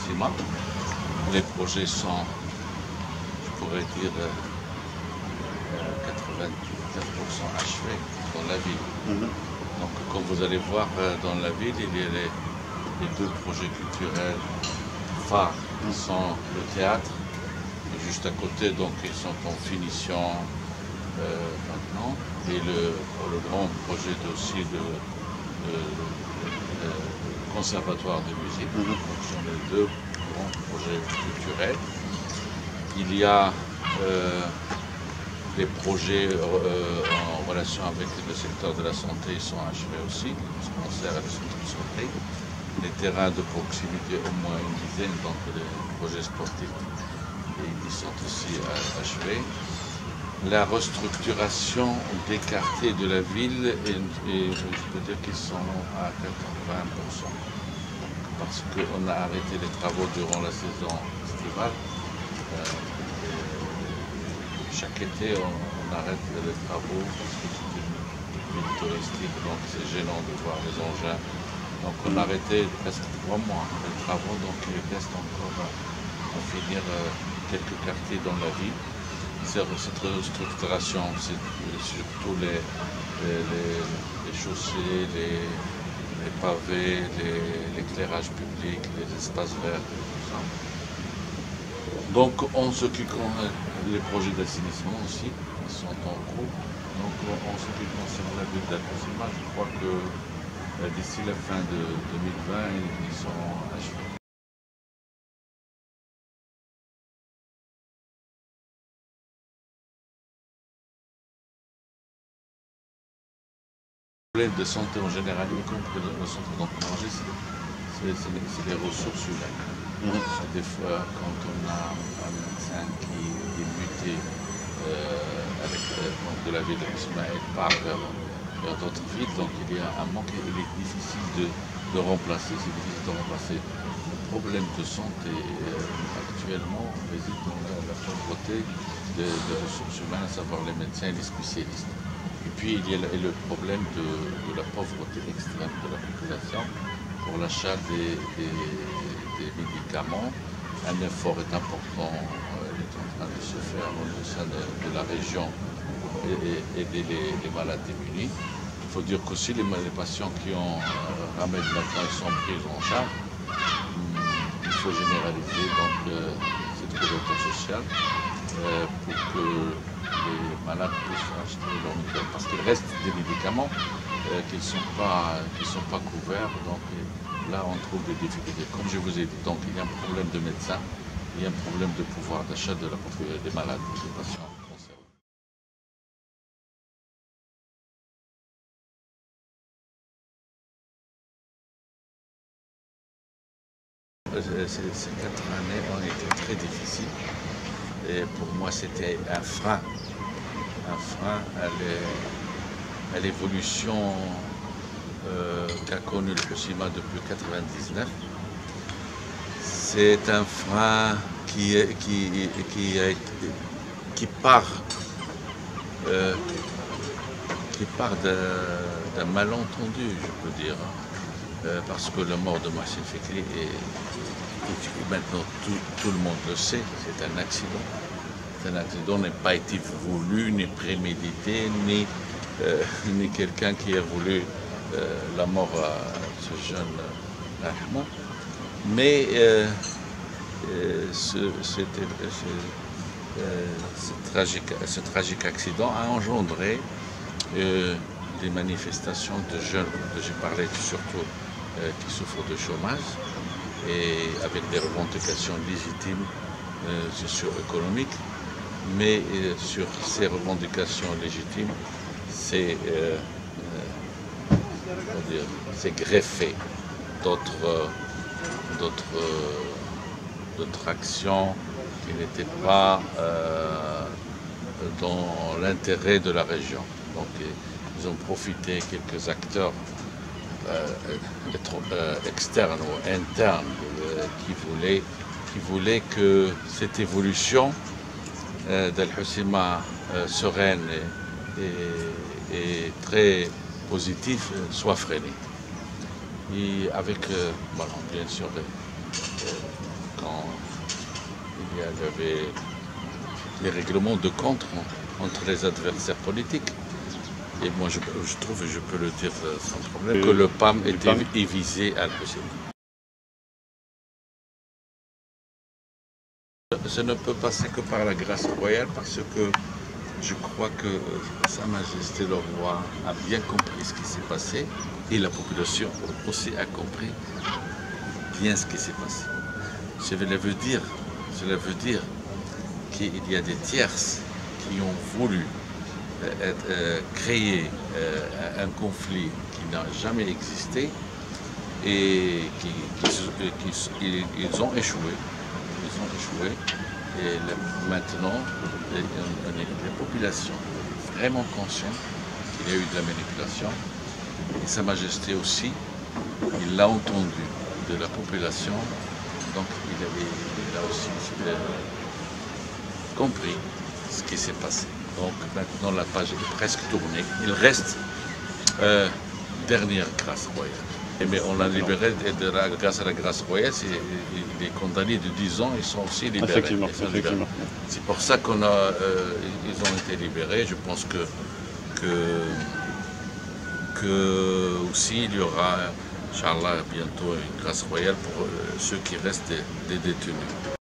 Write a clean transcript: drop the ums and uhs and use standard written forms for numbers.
Hoceima. Les projets sont, je pourrais dire, 99% achevés dans la ville. Donc, comme vous allez voir dans la ville, il y a les deux projets culturels phares qui sont le théâtre, juste à côté, donc ils sont en finition maintenant, et le grand projet aussi de conservatoire de musique. Donc, ce sont les deux grands projets culturels. Il y a les projets en relation avec le secteur de la santé, ils sont achevés aussi, ce qu'on sert à la santé. Les terrains de proximité, au moins une dizaine, donc les projets sportifs, ils sont aussi achevés. La restructuration des quartiers de la ville, et je peux dire qu'ils sont à 80%. Parce qu'on a arrêté les travaux durant la saison estivale. Chaque été, on arrête les travaux parce que c'est une ville touristique, donc c'est gênant de voir les engins. Donc on a arrêté presque 3 mois les travaux, donc il reste encore à finir quelques quartiers dans la ville. Cette restructuration, c'est surtout les chaussées, les pavés, l'éclairage public, les espaces verts, tout ça. Donc en ce qui concerne les projets d'assainissement aussi, ils sont en cours. Donc en ce qui concerne la ville d'Al Hoceima, je crois que d'ici la fin de 2020, ils seront achevés. Le problème de santé en général, y compris le centre d'encourager, c'est les ressources humaines. Des fois, quand on a un médecin qui est muté avec de la ville de Hoceima et part vers d'autres villes, donc il y a un manque, il est difficile de remplacer, c'est difficile de remplacer. Le problème de santé actuellement réside dans la pauvreté des ressources humaines, à savoir les médecins et les spécialistes. Et puis il y a le problème de la pauvreté extrême de la population pour l'achat des médicaments. Un effort est important, il est en train de se faire au sein de la région et aider les malades démunis. Il faut dire qu'aussi les patients qui ont ramène maintenant, ils sont pris en charge. Il faut généraliser donc cette couverture sociale pour que les malades puissent acheter leur médicaments. Parce qu'il reste des médicaments qui ne sont pas couverts. Donc là, on trouve des difficultés. Comme je vous ai dit, donc il y a un problème de médecins, il y a un problème de pouvoir d'achat des malades, des patients. Ces 4 années ont été très difficiles et pour moi c'était un frein à l'évolution qu'a connue le Hoceima depuis 1999. C'est un frein qui part d'un malentendu, je peux dire. Parce que la mort de Mohsen Fikri, maintenant tout le monde le sait, c'est un accident. Un accident n'a pas été voulu, ni prémédité, ni quelqu'un qui a voulu la mort à ce jeune Rahman. Mais ce tragique accident a engendré des manifestations de jeunes, j'ai parlé surtout qui souffrent de chômage et avec des revendications légitimes socio-économiques, mais sur ces revendications légitimes, c'est greffé d'autres actions qui n'étaient pas dans l'intérêt de la région. Donc, ils ont profité, quelques acteurs externes ou internes qui voulaient que cette évolution d'Al Hoceima sereine et très positive soit freinée. Et avec, bien sûr, y avait les règlements de compte entre les adversaires politiques. Et moi, je trouve, et je peux le dire sans problème, que le PAM est visé à l'OCDE. Ça ne peut passer que par la grâce royale parce que je crois que Sa Majesté le Roi a bien compris ce qui s'est passé et la population aussi a compris bien ce qui s'est passé. Cela veut dire qu'il y a des tierces qui ont voulu créer un conflit qui n'a jamais existé et ils ont échoué. Et maintenant, la population est vraiment consciente qu'il y a eu de la manipulation. Et Sa Majesté aussi, il l'a entendu de la population, donc il a aussi compris ce qui s'est passé. Donc maintenant la page est presque tournée. Il reste dernière grâce royale. Mais on l'a libéré grâce à la grâce royale. Les condamnés de 10 ans, ils sont aussi libérés. Effectivement. C'est pour ça qu'ils ont été libérés. Je pense que aussi il y aura, Inch'Allah, bientôt une grâce royale pour ceux qui restent des détenus.